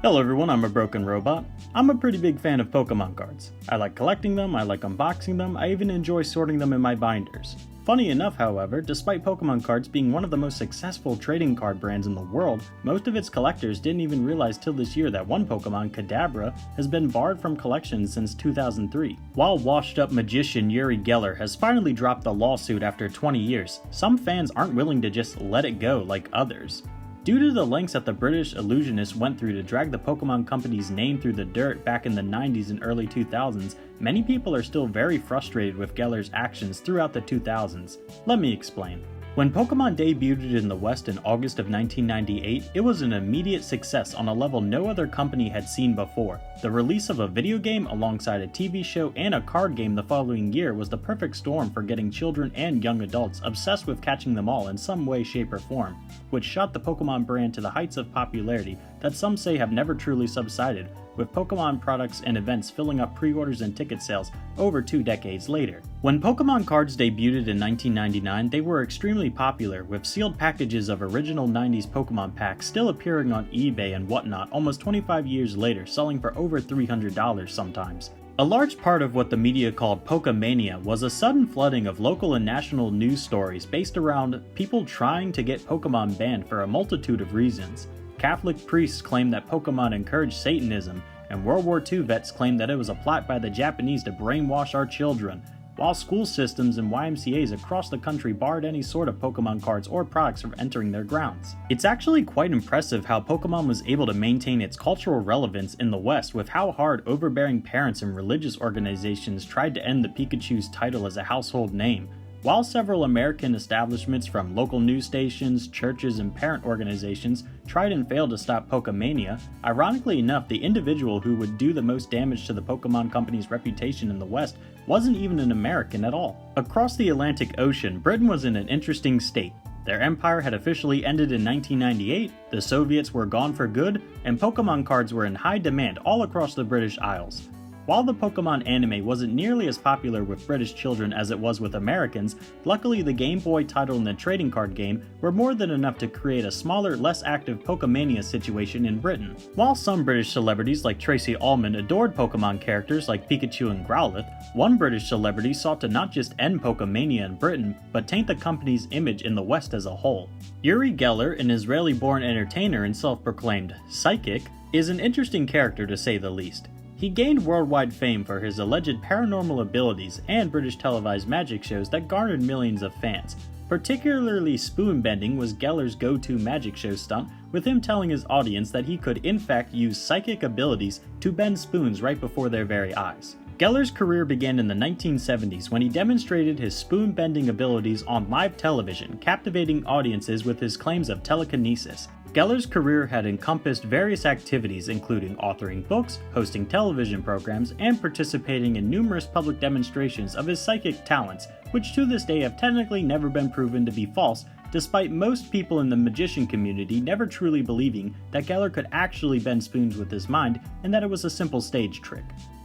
Hello everyone, I'm a broken robot. I'm a pretty big fan of Pokemon cards. I like collecting them, I like unboxing them, I even enjoy sorting them in my binders. Funny enough, however, despite Pokemon cards being one of the most successful trading card brands in the world, most of its collectors didn't even realize till this year that one Pokemon, Kadabra, has been barred from collections since 2003. While washed-up magician Uri Geller has finally dropped the lawsuit after 20 years, some fans aren't willing to just let it go like others. Due to the lengths that the British illusionist went through to drag the Pokemon company's name through the dirt back in the 90s and early 2000s, many people are still very frustrated with Geller's actions throughout the 2000s. Let me explain. When Pokemon debuted in the West in August of 1998, it was an immediate success on a level no other company had seen before. The release of a video game alongside a TV show and a card game the following year was the perfect storm for getting children and young adults obsessed with catching them all in some way, shape, or form, which shot the Pokemon brand to the heights of popularity that some say have never truly subsided, with Pokemon products and events filling up pre-orders and ticket sales over 2 decades later. When Pokemon cards debuted in 1999, they were extremely popular, with sealed packages of original 90s Pokemon packs still appearing on eBay and whatnot almost 25 years later, selling for over $300 sometimes. A large part of what the media called Pokemania was a sudden flooding of local and national news stories based around people trying to get Pokemon banned for a multitude of reasons. Catholic priests claimed that Pokemon encouraged Satanism, and World War II vets claimed that it was a plot by the Japanese to brainwash our children, while school systems and YMCAs across the country barred any sort of Pokemon cards or products from entering their grounds. It's actually quite impressive how Pokemon was able to maintain its cultural relevance in the West with how hard overbearing parents and religious organizations tried to end the Pikachu's title as a household name. While several American establishments from local news stations, churches, and parent organizations tried and failed to stop Pokemania, ironically enough, the individual who would do the most damage to the Pokemon company's reputation in the West wasn't even an American at all. Across the Atlantic Ocean, Britain was in an interesting state. Their empire had officially ended in 1998, the Soviets were gone for good, and Pokemon cards were in high demand all across the British Isles. While the Pokemon anime wasn't nearly as popular with British children as it was with Americans, luckily the Game Boy title and the trading card game were more than enough to create a smaller, less active Pokemania situation in Britain. While some British celebrities like Tracy Ullman adored Pokemon characters like Pikachu and Growlithe, one British celebrity sought to not just end Pokemania in Britain, but taint the company's image in the West as a whole. Uri Geller, an Israeli-born entertainer and self-proclaimed psychic, is an interesting character to say the least. He gained worldwide fame for his alleged paranormal abilities and British televised magic shows that garnered millions of fans. Particularly spoon bending was Geller's go-to magic show stunt, with him telling his audience that he could in fact use psychic abilities to bend spoons right before their very eyes. Geller's career began in the 1970s when he demonstrated his spoon bending abilities on live television, captivating audiences with his claims of telekinesis. Geller's career had encompassed various activities including authoring books, hosting television programs, and participating in numerous public demonstrations of his psychic talents, which to this day have technically never been proven to be false, despite most people in the magician community never truly believing that Geller could actually bend spoons with his mind and that it was a simple stage trick.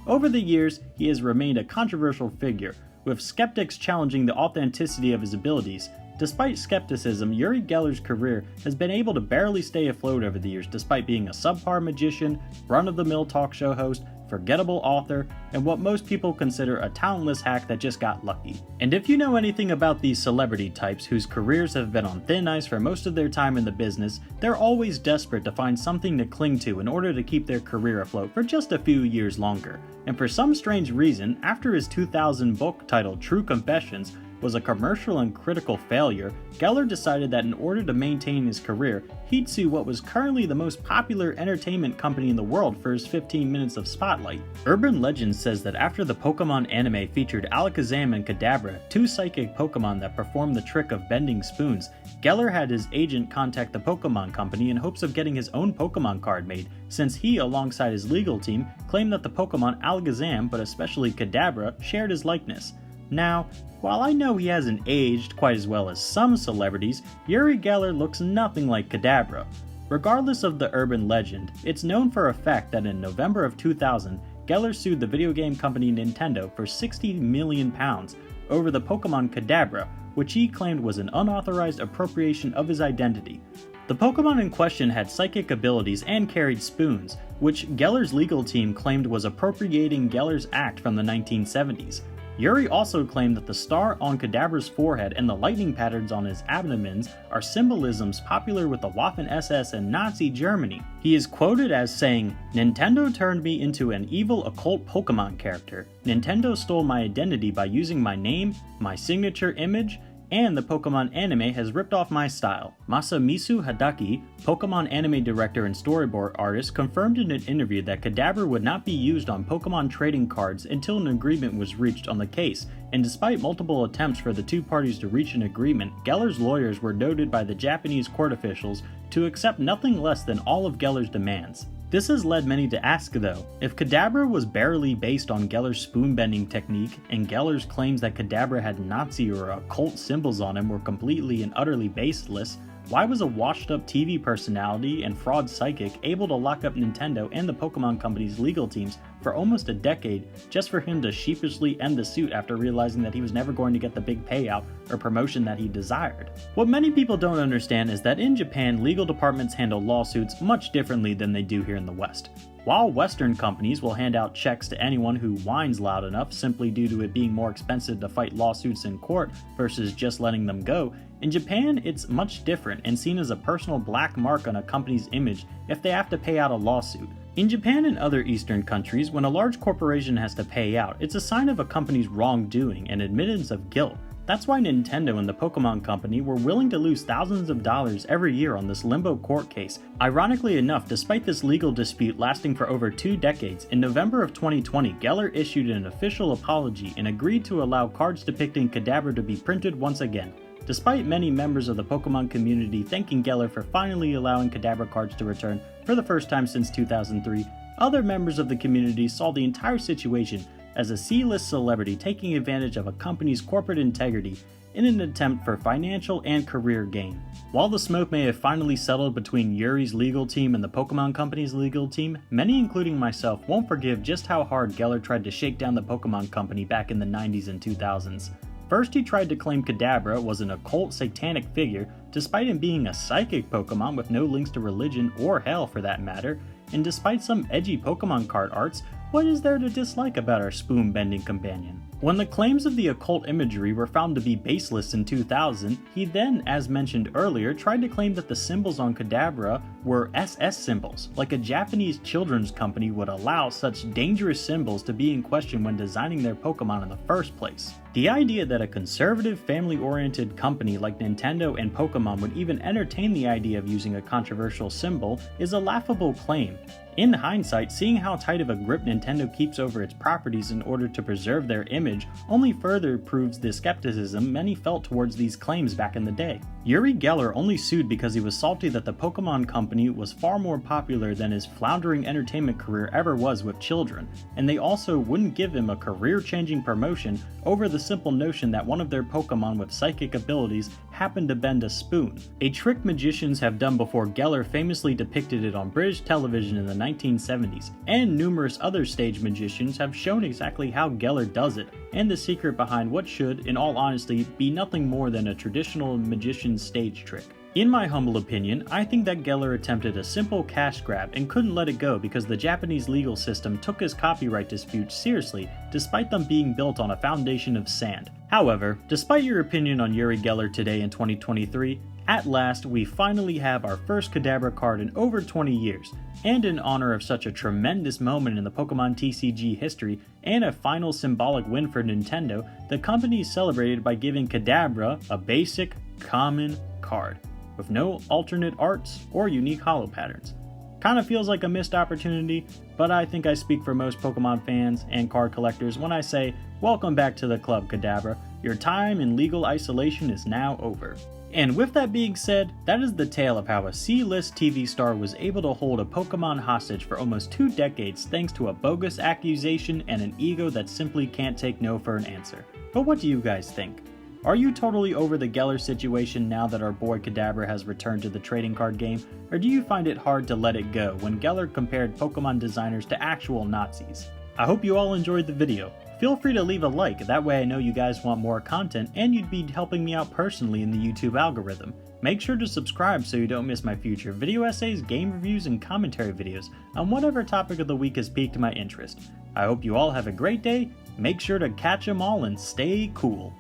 Over the years, he has remained a controversial figure, with skeptics challenging the authenticity of his abilities. Despite skepticism, Uri Geller's career has been able to barely stay afloat over the years despite being a subpar magician, run-of-the-mill talk show host, forgettable author, and what most people consider a talentless hack that just got lucky. And if you know anything about these celebrity types whose careers have been on thin ice for most of their time in the business, they're always desperate to find something to cling to in order to keep their career afloat for just a few years longer. And for some strange reason, after his 2000 book titled True Confessions was a commercial and critical failure, Geller decided that in order to maintain his career, he'd sue what was currently the most popular entertainment company in the world for his 15 minutes of spotlight. Urban legend says that after the Pokemon anime featured Alakazam and Kadabra, 2 psychic Pokemon that performed the trick of bending spoons, Geller had his agent contact the Pokemon company in hopes of getting his own Pokemon card made, since he, alongside his legal team, claimed that the Pokemon Alakazam, but especially Kadabra, shared his likeness. Now, while I know he hasn't aged quite as well as some celebrities, Uri Geller looks nothing like Kadabra. Regardless of the urban legend, it's known for a fact that in November of 2000, Geller sued the video game company Nintendo for £60 million over the Pokemon Kadabra, which he claimed was an unauthorized appropriation of his identity. The Pokemon in question had psychic abilities and carried spoons, which Geller's legal team claimed was appropriating Geller's act from the 1970s. Yuri also claimed that the star on Kadabra's forehead and the lightning patterns on his abdomens are symbolisms popular with the Waffen-SS and Nazi Germany. He is quoted as saying, "Nintendo turned me into an evil occult Pokemon character. Nintendo stole my identity by using my name, my signature image, and the Pokemon anime has ripped off my style." Masamisu Hadaki, Pokemon anime director and storyboard artist, confirmed in an interview that Kadabra would not be used on Pokemon trading cards until an agreement was reached on the case, and despite multiple attempts for the two parties to reach an agreement, Geller's lawyers were noted by the Japanese court officials to accept nothing less than all of Geller's demands. This has led many to ask though, if Kadabra was barely based on Geller's spoon-bending technique, and Geller's claims that Kadabra had Nazi or occult symbols on him were completely and utterly baseless, why was a washed-up TV personality and fraud psychic able to lock up Nintendo and the Pokemon Company's legal teams for almost a decade just for him to sheepishly end the suit after realizing that he was never going to get the big payout or promotion that he desired? What many people don't understand is that in Japan, legal departments handle lawsuits much differently than they do here in the West. While Western companies will hand out checks to anyone who whines loud enough simply due to it being more expensive to fight lawsuits in court versus just letting them go, in Japan it's much different and seen as a personal black mark on a company's image if they have to pay out a lawsuit. In Japan and other Eastern countries, when a large corporation has to pay out, it's a sign of a company's wrongdoing and admittance of guilt. That's why Nintendo and the Pokemon Company were willing to lose thousands of dollars every year on this limbo court case. Ironically enough, despite this legal dispute lasting for over 2 decades, in November of 2020, Geller issued an official apology and agreed to allow cards depicting Kadabra to be printed once again. Despite many members of the Pokemon community thanking Geller for finally allowing Kadabra cards to return for the first time since 2003, other members of the community saw the entire situation as a C-list celebrity taking advantage of a company's corporate integrity in an attempt for financial and career gain. While the smoke may have finally settled between Yuri's legal team and the Pokemon Company's legal team, many including myself won't forgive just how hard Geller tried to shake down the Pokemon Company back in the 90s and 2000s. First, he tried to claim Kadabra was an occult satanic figure, despite him being a psychic Pokemon with no links to religion or hell for that matter, and despite some edgy Pokemon card arts, what is there to dislike about our spoon-bending companion? When the claims of the occult imagery were found to be baseless in 2000, he then, as mentioned earlier, tried to claim that the symbols on Kadabra were SS symbols, like a Japanese children's company would allow such dangerous symbols to be in question when designing their Pokemon in the first place. The idea that a conservative, family-oriented company like Nintendo and Pokemon would even entertain the idea of using a controversial symbol is a laughable claim. In hindsight, seeing how tight of a grip Nintendo keeps over its properties in order to preserve their image only further proves the skepticism many felt towards these claims back in the day. Uri Geller only sued because he was salty that the Pokemon Company was far more popular than his floundering entertainment career ever was with children, and they also wouldn't give him a career-changing promotion over the simple notion that one of their Pokemon with psychic abilities happened to bend a spoon, a trick magicians have done before Geller famously depicted it on British television in the 1970s, and numerous other stage magicians have shown exactly how Geller does it, and the secret behind what should, in all honesty, be nothing more than a traditional magician's stage trick. In my humble opinion, I think that Geller attempted a simple cash grab and couldn't let it go because the Japanese legal system took his copyright disputes seriously, despite them being built on a foundation of sand. However, despite your opinion on Uri Geller today in 2023, at last we finally have our first Kadabra card in over 20 years, and in honor of such a tremendous moment in the Pokemon TCG history and a final symbolic win for Nintendo, the company celebrated by giving Kadabra a basic, common card, with no alternate arts or unique holo patterns. Kinda feels like a missed opportunity, but I think I speak for most Pokemon fans and card collectors when I say, welcome back to the club, Kadabra. Your time in legal isolation is now over. And with that being said, that is the tale of how a C-list TV star was able to hold a Pokemon hostage for almost 2 decades thanks to a bogus accusation and an ego that simply can't take no for an answer. But what do you guys think? Are you totally over the Geller situation now that our boy Kadabra has returned to the trading card game, or do you find it hard to let it go when Geller compared Pokemon designers to actual Nazis? I hope you all enjoyed the video. Feel free to leave a like, that way I know you guys want more content and you'd be helping me out personally in the YouTube algorithm. Make sure to subscribe so you don't miss my future video essays, game reviews, and commentary videos on whatever topic of the week has piqued my interest. I hope you all have a great day, make sure to catch 'em all and stay cool.